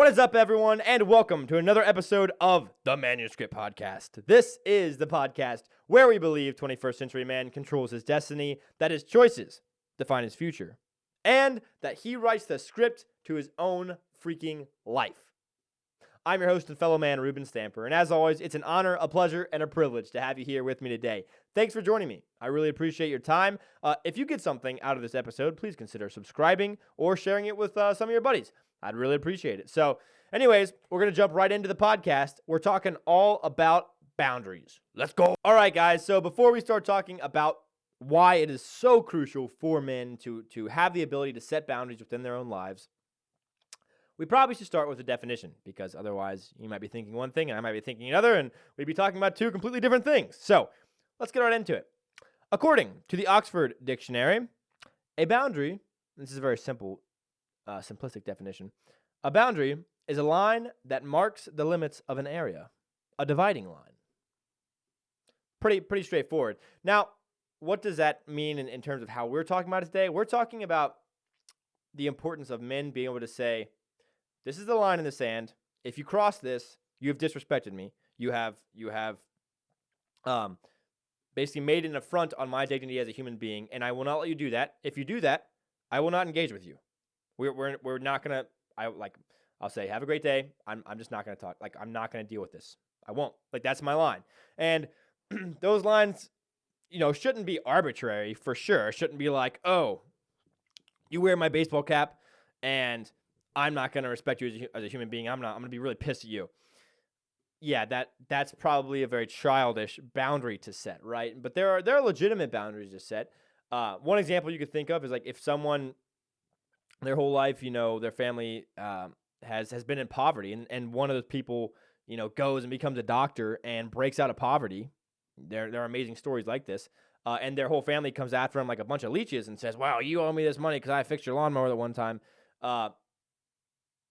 What is up, everyone, and welcome to another episode of the Manuscript Podcast. This is the podcast where we believe 21st century man controls his destiny, that his choices define his future, and that he writes the script to his own freaking life. I'm your host and fellow man, Reuben Stamper, and as always, it's an honor, a pleasure, and a privilege to have you here with me today. Thanks for joining me. I really appreciate your time. If you get something out of this episode, please consider subscribing or sharing it with some of your buddies. I'd really appreciate it. So, anyways, we're going to jump right into the podcast. We're talking all about boundaries. Let's go. All right, guys. So before we start talking about why it is so crucial for men to have the ability to set boundaries within their own lives, we probably should start with a definition, because otherwise you might be thinking one thing and I might be thinking another, and we'd be talking about two completely different things. So let's get right into it. According to the Oxford Dictionary, a boundary, this is a very simple, simplistic definition, a boundary is a line that marks the limits of an area, a dividing line. Pretty straightforward. Now, what does that mean in terms of how we're talking about it today? We're talking about the importance of men being able to say, this is the line in the sand. If you cross this, you have disrespected me. You have basically made an affront on my dignity as a human being, and I will not let you do that. If you do that, I will not engage with you. We're not gonna. I'll say, have a great day. I'm just not gonna talk. I'm not gonna deal with this. I won't. That's my line. And those lines, shouldn't be arbitrary for sure. Shouldn't be like, oh, you wear my baseball cap, and I'm not gonna respect you as a human being. I'm gonna be really pissed at you. Yeah, that's probably a very childish boundary to set, right? But there are legitimate boundaries to set. One example you could think of is like if someone, their whole life, their family has been in poverty, and one of those people, goes and becomes a doctor and breaks out of poverty. There are amazing stories like this, and their whole family comes after him like a bunch of leeches and says, "Wow, you owe me this money because I fixed your lawnmower that one time."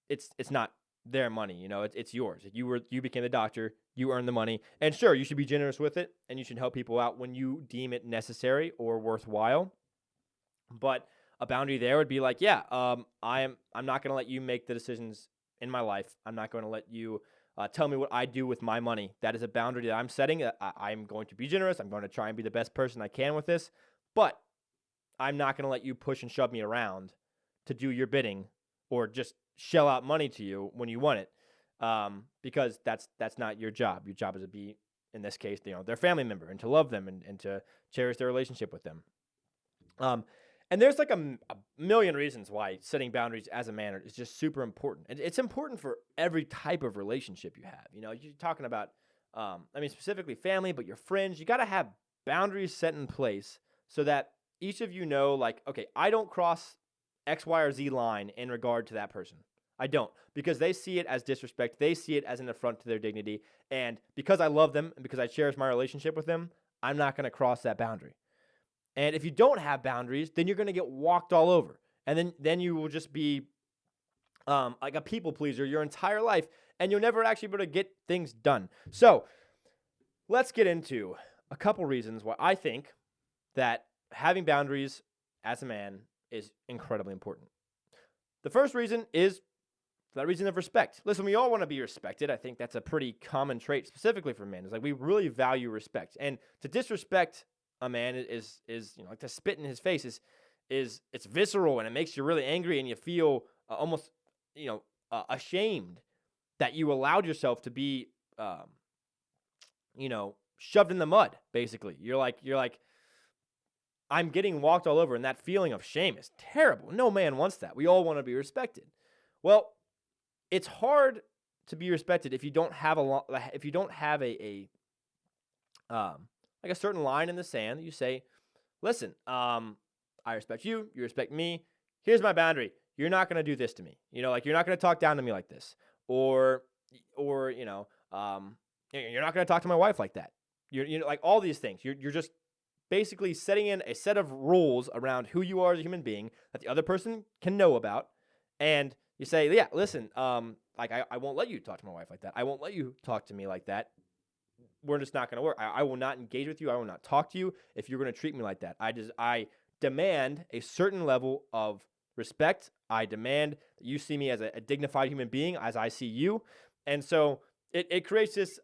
It's not their money, it's yours. You became the doctor, you earned the money, and sure, you should be generous with it, and you should help people out when you deem it necessary or worthwhile. But a boundary there would be like, I'm not going to let you make the decisions in my life. I'm not going to let you tell me what I do with my money. That is a boundary that I'm setting. I'm going to be generous. I'm going to try and be the best person I can with this, but I'm not going to let you push and shove me around to do your bidding or just shell out money to you when you want it, because that's not your job. Your job is to be, in this case, their family member, and to love them and to cherish their relationship with them. And there's like a million reasons why setting boundaries as a man is just super important. And it's important for every type of relationship you have. You're talking about, specifically family, but your friends, you got to have boundaries set in place so that each of you know, like, okay, I don't cross X, Y, or Z line in regard to that person. I don't, because they see it as disrespect. They see it as an affront to their dignity. And because I love them and because I cherish my relationship with them, I'm not going to cross that boundary. And if you don't have boundaries, then you're going to get walked all over. And then you will just be like a people pleaser your entire life, and you'll never actually be able to get things done. So let's get into a couple reasons why I think that having boundaries as a man is incredibly important. The first reason is for that reason of respect. Listen, we all want to be respected. I think that's a pretty common trait specifically for men. It's like we really value respect. And to disrespect a man is like to spit in his face is it's visceral, and it makes you really angry, and you feel almost ashamed that you allowed yourself to be shoved in the mud. Basically, you're like I'm getting walked all over, and that feeling of shame is terrible. No man wants that. We all want to be respected. Well, it's hard to be respected if you don't have a certain line in the sand that you say, listen, I respect you, you respect me. Here's my boundary. You're not going to do this to me. You're not going to talk down to me like this. Or you're not going to talk to my wife like that. You're like all these things. You're just basically setting in a set of rules around who you are as a human being that the other person can know about. And you say, yeah, listen, I won't let you talk to my wife like that. I won't let you talk to me like that. We're just not going to work. I will not engage with you. I will not talk to you if you're going to treat me like that. I demand a certain level of respect. I demand that you see me as a dignified human being as I see you. And so it creates this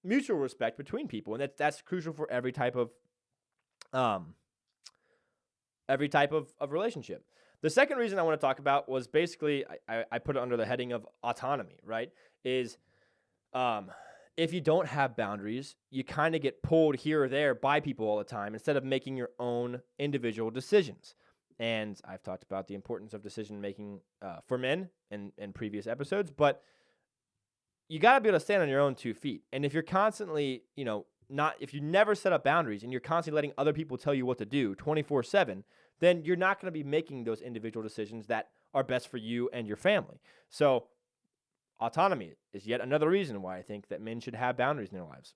mutual respect between people. And that's crucial for every type of relationship. The second reason I want to talk about was basically, I put it under the heading of autonomy, right? Is if you don't have boundaries, you kind of get pulled here or there by people all the time instead of making your own individual decisions. And I've talked about the importance of decision making for men in previous episodes, but you got to be able to stand on your own 2 feet. And if you're constantly, if you never set up boundaries and you're constantly letting other people tell you what to do 24/7, then you're not going to be making those individual decisions that are best for you and your family. So autonomy is yet another reason why I think that men should have boundaries in their lives.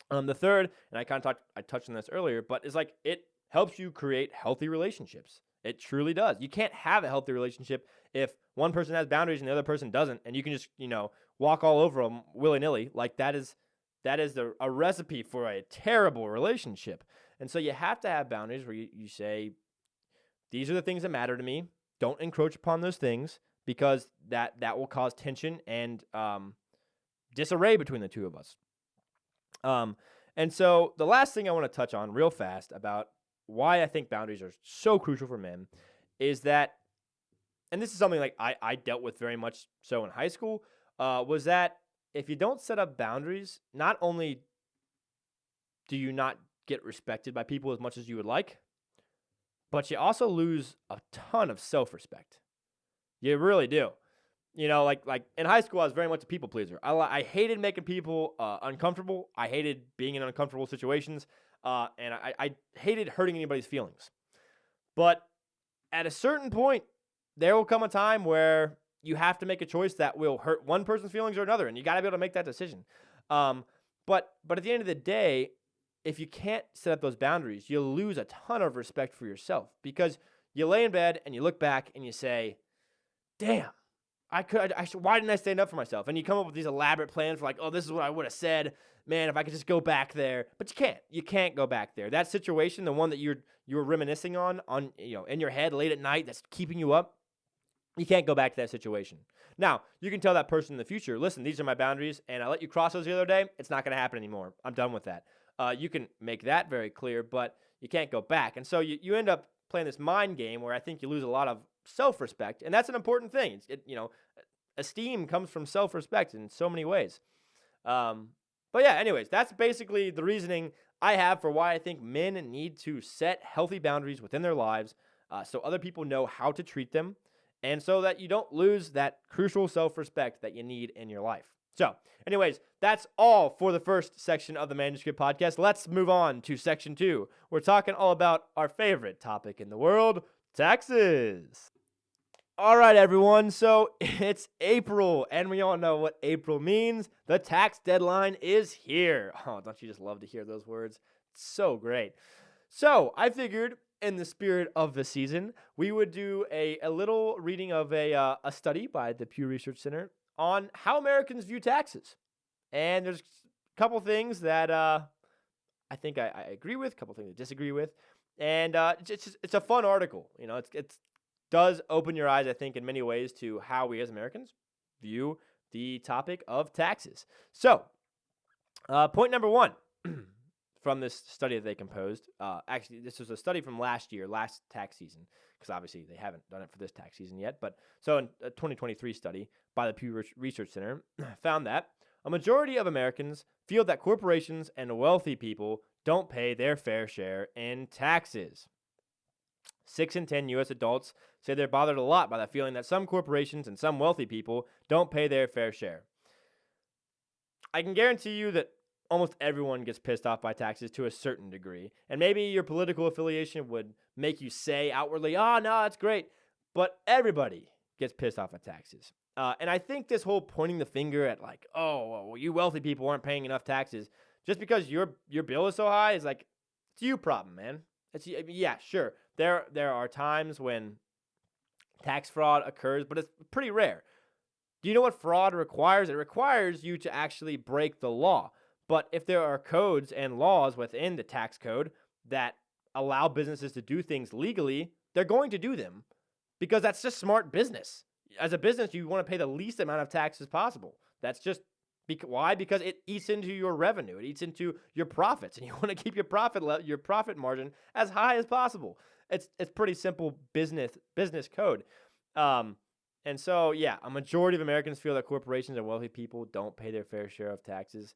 The third, and I touched on this earlier, but it's like it helps you create healthy relationships. It truly does. You can't have a healthy relationship if one person has boundaries and the other person doesn't, and you can just, walk all over them willy-nilly. Like that is a recipe for a terrible relationship. And so you have to have boundaries where you say, these are the things that matter to me. Don't encroach upon those things, because that will cause tension and disarray between the two of us. And so the last thing I want to touch on real fast about why I think boundaries are so crucial for men is that, and this is something like I dealt with very much so in high school, was that if you don't set up boundaries, not only do you not get respected by people as much as you would like, but you also lose a ton of self-respect. You really do. Like in high school, I was very much a people pleaser. I hated making people uncomfortable. I hated being in uncomfortable situations, and I hated hurting anybody's feelings. But at a certain point, there will come a time where you have to make a choice that will hurt one person's feelings or another, and you got to be able to make that decision. But at the end of the day, if you can't set up those boundaries, you'll lose a ton of respect for yourself, because you lay in bed and you look back and you say, damn, why didn't I stand up for myself? And you come up with these elaborate plans for like, oh, this is what I would have said. Man, if I could just go back there. But you can't. You can't go back there. That situation, the one that you're reminiscing on in your head late at night, that's keeping you up, you can't go back to that situation. Now, you can tell that person in the future, listen, these are my boundaries, and I let you cross those the other day. It's not going to happen anymore. I'm done with that. You can make that very clear, but you can't go back. And so you end up playing this mind game where I think you lose a lot of self-respect, and that's an important thing. Esteem comes from self-respect in so many ways. But yeah, anyways, that's basically the reasoning I have for why I think men need to set healthy boundaries within their lives, so other people know how to treat them, and so that you don't lose that crucial self-respect that you need in your life. So, anyways, that's all for the first section of the Manuscript Podcast. Let's move on to section 2. We're talking all about our favorite topic in the world, taxes. All right, everyone. So it's April, and we all know what April means. The tax deadline is here. Oh, don't you just love to hear those words? It's so great. So I figured, in the spirit of the season, we would do a little reading of a study by the Pew Research Center on how Americans view taxes. And there's a couple things that I think I agree with, a couple things I disagree with. And it's a fun article. It does open your eyes, I think, in many ways to how we as Americans view the topic of taxes. So, point number 1 from this study that they composed. Actually, this was a study from last tax season, because obviously they haven't done it for this tax season yet. But so in a 2023 study by the Pew Research Center found that a majority of Americans feel that corporations and wealthy people don't pay their fair share in taxes. 6 in 10 U.S. adults say they're bothered a lot by the feeling that some corporations and some wealthy people don't pay their fair share. I can guarantee you that almost everyone gets pissed off by taxes to a certain degree. And maybe your political affiliation would make you say outwardly, oh, no, that's great. But everybody gets pissed off at taxes. And I think this whole pointing the finger at like, oh, well, you wealthy people aren't paying enough taxes just because your bill is so high is like, it's you problem, man. Yeah, sure. There are times when tax fraud occurs, but it's pretty rare. Do you know what fraud requires? It requires you to actually break the law. But if there are codes and laws within the tax code that allow businesses to do things legally, they're going to do them. because that's just smart business. As a business, you want to pay the least amount of taxes possible. That's just why? Because it eats into your revenue. It eats into your profits, and you want to keep your profit margin as high as possible. It's pretty simple business code. And so, yeah, a majority of Americans feel that corporations and wealthy people don't pay their fair share of taxes.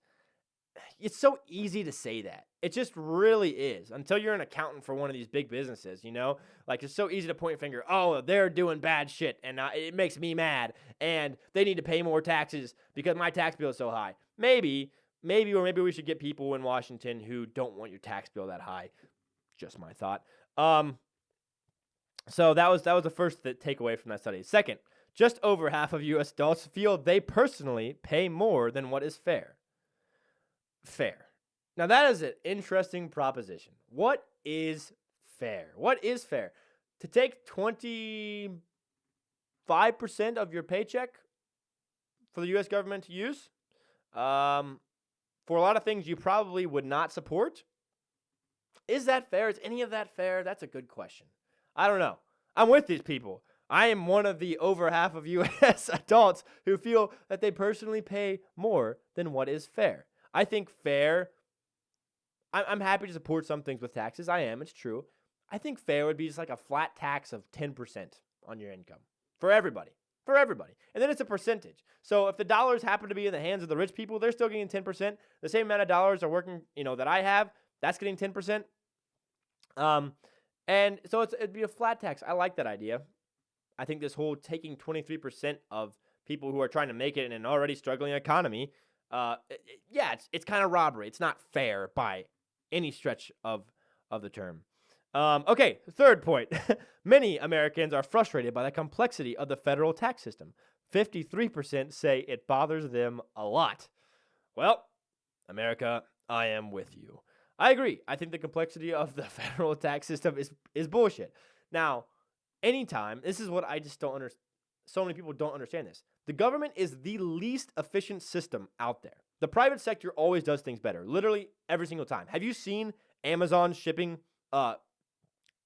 It's so easy to say that. It just really is, until you're an accountant for one of these big businesses, Like, it's so easy to point a finger. Oh, they're doing bad shit, and it makes me mad, and they need to pay more taxes because my tax bill is so high. Maybe we should get people in Washington who don't want your tax bill that high. Just my thought. So that was the first takeaway from that study. Second, just over half of U.S. adults feel they personally pay more than what is fair. Fair. Now, that is an interesting proposition. What is fair? What is fair? To take 25% of your paycheck for the U.S. government to use for a lot of things you probably would not support? Is that fair? Is any of that fair? That's a good question. I don't know. I'm with these people. I am one of the over half of U.S. adults who feel that they personally pay more than what is fair. I think fair, I'm happy to support some things with taxes. I am, it's true. I think fair would be just like a flat tax of 10% on your income for everybody. And then it's a percentage. So if the dollars happen to be in the hands of the rich people, they're still getting 10%. The same amount of dollars are working, that I have, that's getting 10%. And so it'd be a flat tax. I like that idea. I think this whole taking 23% of people who are trying to make it in an already struggling economy, it's kind of robbery. It's not fair by any stretch of the term. Okay, third point. Many Americans are frustrated by the complexity of the federal tax system. 53% say it bothers them a lot. Well, America, I am with you. I agree. I think the complexity of the federal tax system is bullshit. Now, anytime, this is what I just don't understand. So many people don't understand this. The government is the least efficient system out there. The private sector always does things better, literally every single time. Have you seen Amazon's shipping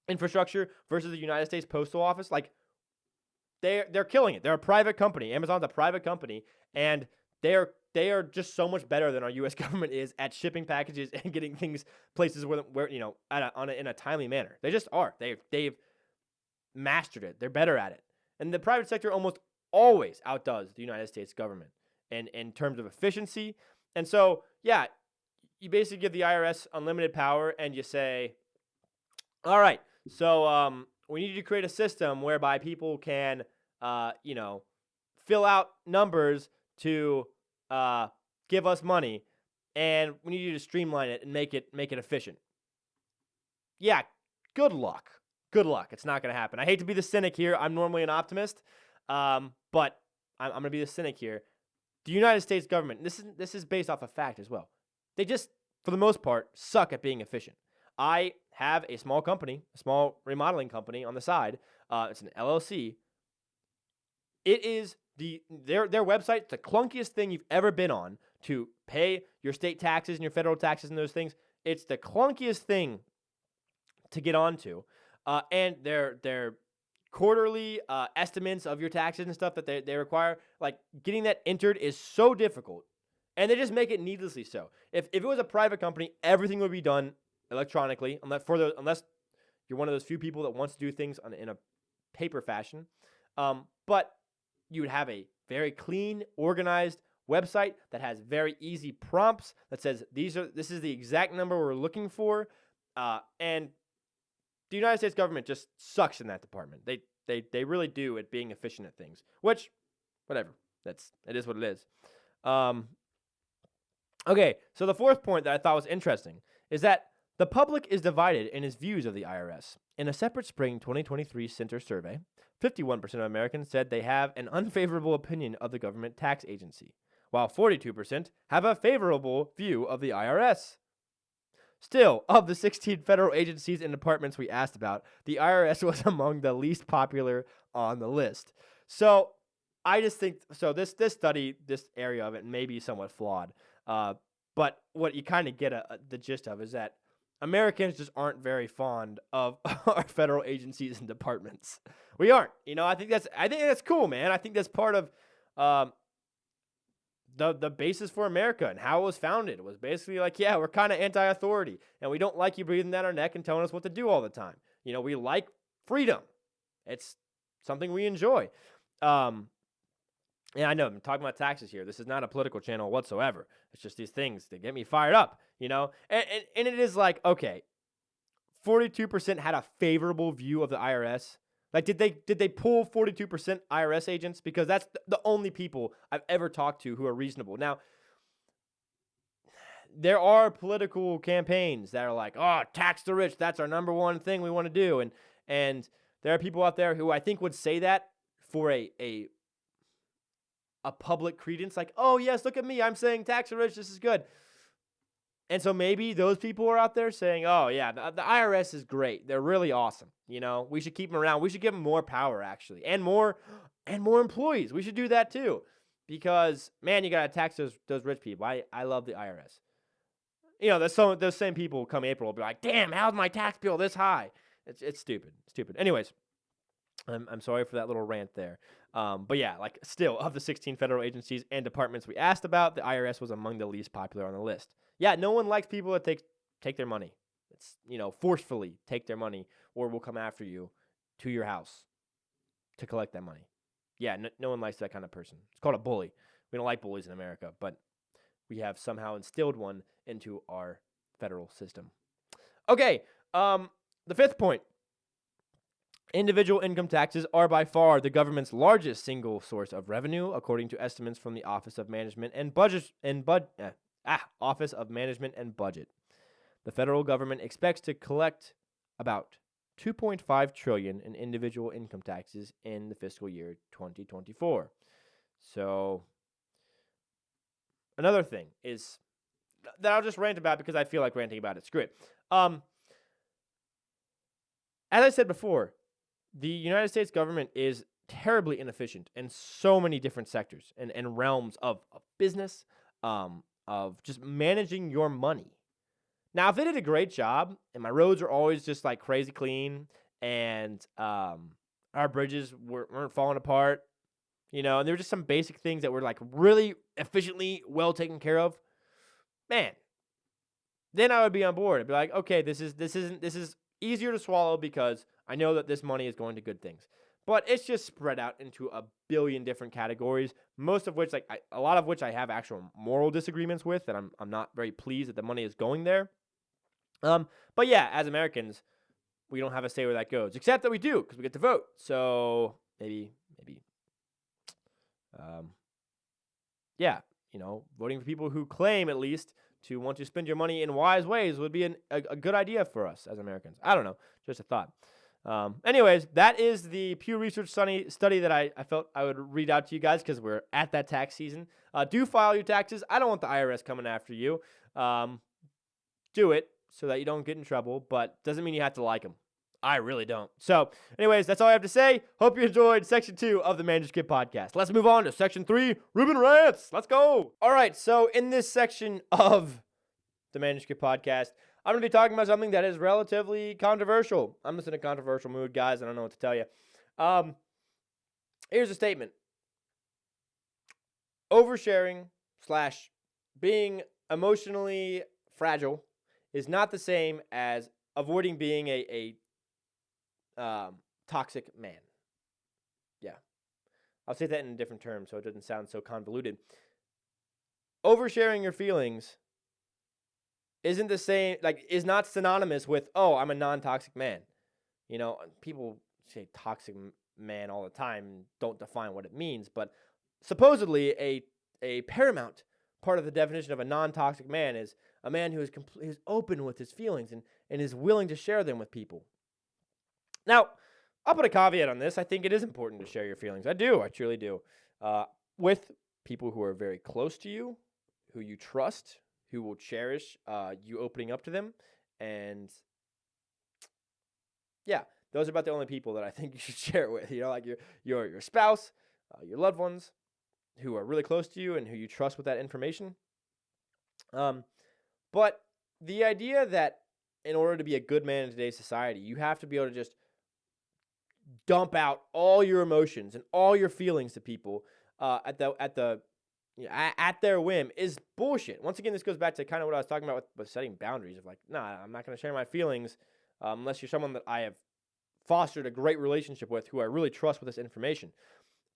infrastructure versus the United States Postal Office? Like, they're killing it. They're a private company. Amazon's a private company, and they are just so much better than our U.S. government is at shipping packages and getting things places where in a timely manner. They just are. They've mastered it. They're better at it. And the private sector almost always outdoes the United States government in terms of efficiency. And so, yeah, you basically give the IRS unlimited power and you say, all right, so we need you to create a system whereby people can, fill out numbers to give us money, and we need you to streamline it and make it efficient. Yeah, good luck. It's not going to happen. I hate to be the cynic here. I'm normally an optimist, but I'm going to be the cynic here. The United States government, this is based off of fact as well. They just, for the most part, suck at being efficient. I have a small company, a small remodeling company on the side. It's an LLC. It is their website, the clunkiest thing you've ever been on to pay your state taxes and your federal taxes and those things. It's the clunkiest thing to get onto. And their quarterly estimates of your taxes and stuff that they require, like getting that entered is so difficult. And they just make it needlessly so. If it was a private company, everything would be done electronically, unless you're one of those few people that wants to do things in a paper fashion. But you would have a very clean, organized website that has very easy prompts that says this is the exact number we're looking for, and the United States government just sucks in that department. They really do at being efficient at things. Which, whatever, it is what it is. Okay, so the fourth point that I thought was interesting is that the public is divided in its views of the IRS. In a separate spring 2023 Center survey, 51% of Americans said they have an unfavorable opinion of the government tax agency, while 42% have a favorable view of the IRS. Still, of the 16 federal agencies and departments we asked about, the IRS was among the least popular on the list. So I just think, this study, this area of it may be somewhat flawed. But what you kind of get the gist of is that Americans just aren't very fond of our federal agencies and departments. We aren't. I think that's cool, man. I think that's part of um, the basis for America and how it was founded. It was basically like, yeah, we're kind of anti-authority, and we don't like you breathing down our neck and telling us what to do all the time. We like freedom. It's something we enjoy. And I know I'm talking about taxes here. This is not a political channel whatsoever. It's just these things that get me fired up, And it is like, okay, 42% had a favorable view of the IRS. Like, did they pull 42% IRS agents? Because that's the only people I've ever talked to who are reasonable. Now, there are political campaigns that are like, oh, tax the rich. That's our number one thing we want to do. And there are people out there who I think would say that for a public credence, like, oh, yes, look at me. I'm saying tax the rich. This is good. And so maybe those people are out there saying, oh, yeah, the IRS is great. They're really awesome. We should keep them around. We should give them more power, actually, and more employees. We should do that, too, because, man, you got to tax those rich people. I love the IRS. Those same people come April will be like, damn, how's my tax bill this high? It's stupid. Anyways, I'm sorry for that little rant there. But yeah, like still, of the 16 federal agencies and departments we asked about, the IRS was among the least popular on the list. Yeah, no one likes people that take their money. It's, forcefully take their money, or will come after you to your house to collect that money. Yeah, no one likes that kind of person. It's called a bully. We don't like bullies in America, but we have somehow instilled one into our federal system. Okay, the fifth point. Individual income taxes are by far the government's largest single source of revenue, according to estimates from the Office of Management and Budget. Office of Management and Budget. The federal government expects to collect about $2.5 trillion in individual income taxes in the fiscal year 2024. So, another thing is that I'll just rant about because I feel like ranting about it. Screw it. As I said before, the United States government is terribly inefficient in so many different sectors and realms of business, of just managing your money. Now, if they did a great job and my roads are always just like crazy clean and our bridges weren't falling apart, and there were just some basic things that were like really efficiently well taken care of, man, then I would be on board. I'd be like, okay, this is easier to swallow because I know that this money is going to good things. But it's just spread out into a billion different categories, most of which, a lot of which I have actual moral disagreements with, and I'm not very pleased that the money is going there. But yeah, as Americans, we don't have a say where that goes, except that we do because we get to vote. So maybe, yeah, voting for people who claim at least to want to spend your money in wise ways would be a good idea for us as Americans. I don't know, just a thought. Anyways, that is the Pew Research study that I felt I would read out to you guys because we're at that tax season. Do file your taxes. I don't want the IRS coming after you. Do it so that you don't get in trouble, but doesn't mean you have to like them. I really don't. So, anyways, that's all I have to say. Hope you enjoyed Section 2 of the Manager's Kit podcast. Let's move on to Section 3, Reuben Rants. Let's go. All right, so in this section of the Manager's Kit podcast, I'm going to be talking about something that is relatively controversial. I'm just in a controversial mood, guys. I don't know what to tell you. Here's a statement. Oversharing / being emotionally fragile is not the same as avoiding being a toxic man. Yeah. I'll say that in a different term so it doesn't sound so convoluted. Oversharing your feelings isn't the same, is not synonymous with, oh, I'm a non-toxic man. People say toxic man all the time and don't define what it means, but supposedly a paramount part of the definition of a non-toxic man is a man who is who's open with his feelings and is willing to share them with people. Now, I'll put a caveat on this. I think it is important to share your feelings. I truly do. With people who are very close to you, who you trust, who will cherish you opening up to them. And yeah, those are about the only people that I think you should share it with. Like your spouse, your loved ones who are really close to you and who you trust with that information. But the idea that in order to be a good man in today's society, you have to be able to just dump out all your emotions and all your feelings to people at their whim is bullshit. Once again, this goes back to kind of what I was talking about with setting boundaries of like, nah, I'm not going to share my feelings unless you're someone that I have fostered a great relationship with, who I really trust with this information.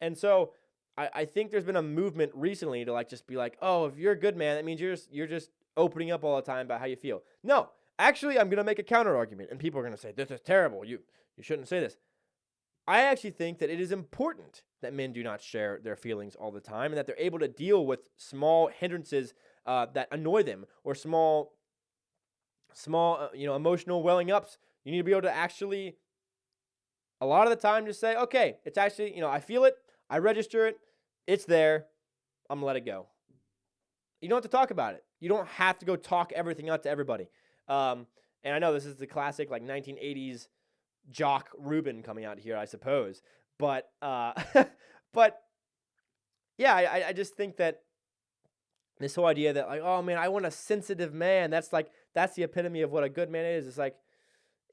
And so I think there's been a movement recently to like just be like, oh, if you're a good man, that means you're just opening up all the time about how you feel. No, actually, I'm going to make a counter argument, and people are going to say, this is terrible. You shouldn't say this. I actually think that it is important that men do not share their feelings all the time, and that they're able to deal with small hindrances that annoy them, or small emotional welling ups. You need to be able to actually, a lot of the time, just say, okay, it's actually, I feel it, I register it, it's there, I'm gonna let it go. You don't have to talk about it. You don't have to go talk everything out to everybody. And I know this is the classic like 1980s jock Reuben coming out here, I suppose. But yeah, I just think that this whole idea that like, oh man, I want a sensitive man. That's the epitome of what a good man is. It's like,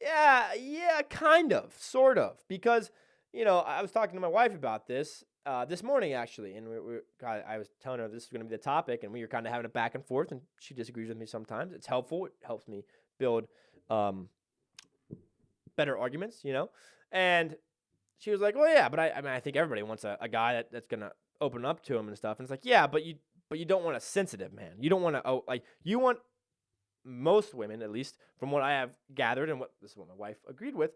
yeah, kind of, sort of, because I was talking to my wife about this this morning actually, and I was telling her this is going to be the topic, and we were kind of having a back and forth, and she disagrees with me sometimes. It's helpful. It helps me build better arguments, and she was like, well, yeah, but I think everybody wants a guy that's going to open up to him and stuff. And it's like, yeah, but you don't want a sensitive man. You don't want to, you want, most women, at least from what I have gathered, and this is what my wife agreed with,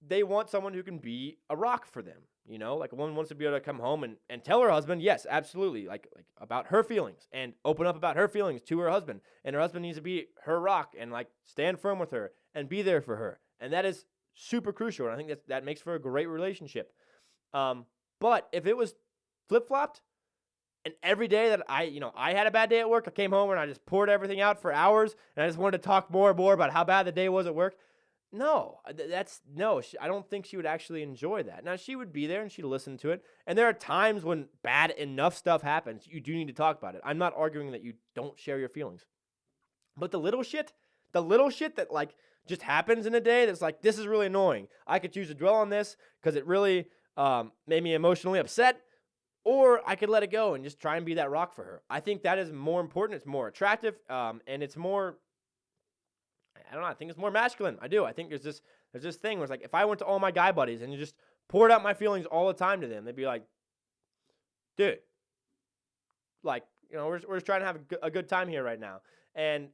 they want someone who can be a rock for them. Like a woman wants to be able to come home and tell her husband, yes, absolutely, like about her feelings, and open up about her feelings to her husband. And her husband needs to be her rock and like stand firm with her and be there for her. And that is super crucial. And I think that makes for a great relationship. But if it was flip-flopped, and every day that I had a bad day at work, I came home and I just poured everything out for hours, and I just wanted to talk more and more about how bad the day was at work. No, I don't think she would actually enjoy that. Now, she would be there and she'd listen to it. And there are times when bad enough stuff happens, you do need to talk about it. I'm not arguing that you don't share your feelings. But the little shit that like just happens in a day that's like, this is really annoying. I could choose to dwell on this because it really made me emotionally upset. Or I could let it go and just try and be that rock for her. I think that is more important. It's more attractive, and it's more, I don't know, I think it's more masculine. I do. I think there's this thing where it's like, if I went to all my guy buddies and just poured out my feelings all the time to them, they'd be like, dude, like, we're just trying to have a good time here right now. And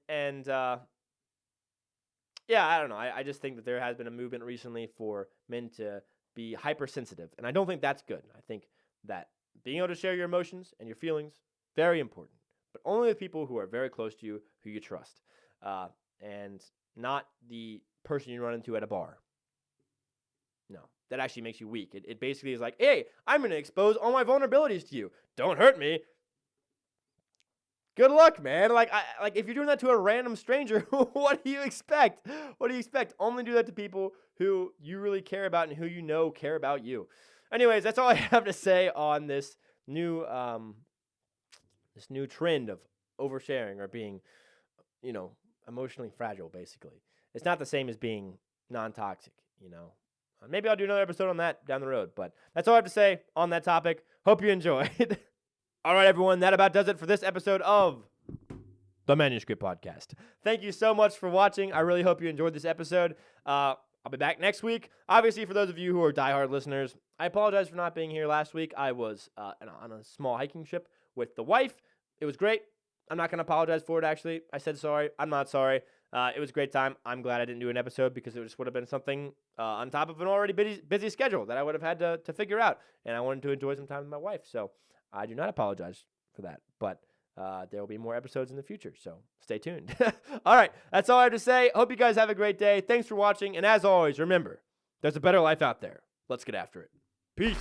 yeah, I don't know. I just think that there has been a movement recently for men to be hypersensitive, and I don't think that's good. I think that being able to share your emotions and your feelings, very important, but only with people who are very close to you, who you trust, and not the person you run into at a bar. No, that actually makes you weak. It basically is like, hey, I'm going to expose all my vulnerabilities to you. Don't hurt me. Good luck, man. Like if you're doing that to a random stranger, what do you expect? What do you expect? Only do that to people who you really care about and who care about you. Anyways, that's all I have to say on this new trend of oversharing or being, emotionally fragile, basically. It's not the same as being non-toxic, Maybe I'll do another episode on that down the road, but that's all I have to say on that topic. Hope you enjoyed. All right, everyone, that about does it for this episode of the Manuscript Podcast. Thank you so much for watching. I really hope you enjoyed this episode. I'll be back next week. Obviously, for those of you who are diehard listeners, I apologize for not being here last week. I was on a small hiking trip with the wife. It was great. I'm not going to apologize for it, actually. I said sorry. I'm not sorry. It was a great time. I'm glad I didn't do an episode because it just would have been something on top of an already busy schedule that I would have had to figure out. And I wanted to enjoy some time with my wife. So I do not apologize for that. But there will be more episodes in the future, so stay tuned. All right, that's all I have to say. Hope you guys have a great day. Thanks for watching, and as always, remember, there's a better life out there. Let's get after it. Peace.